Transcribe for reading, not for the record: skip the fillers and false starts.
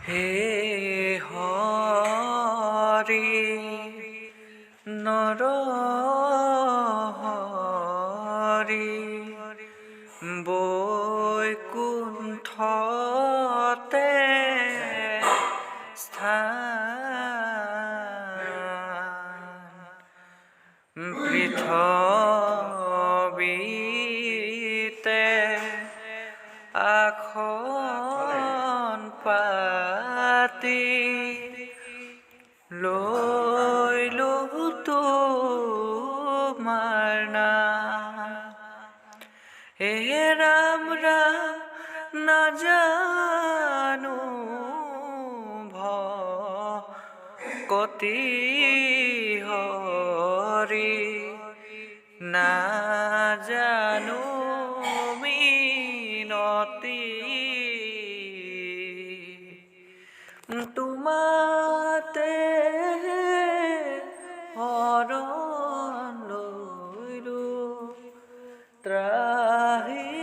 হে হৰি নৰহৰি বৈকুণ্ঠতে স্থান পৃথিৱীতে আসন পাতি লৈলো তোমাৰ নাম। হে ৰাম ৰাম নাজানো ভকতি হৰি নাজানো মিনতি। তোমাতে শৰণ লৈলো ত্ৰাহি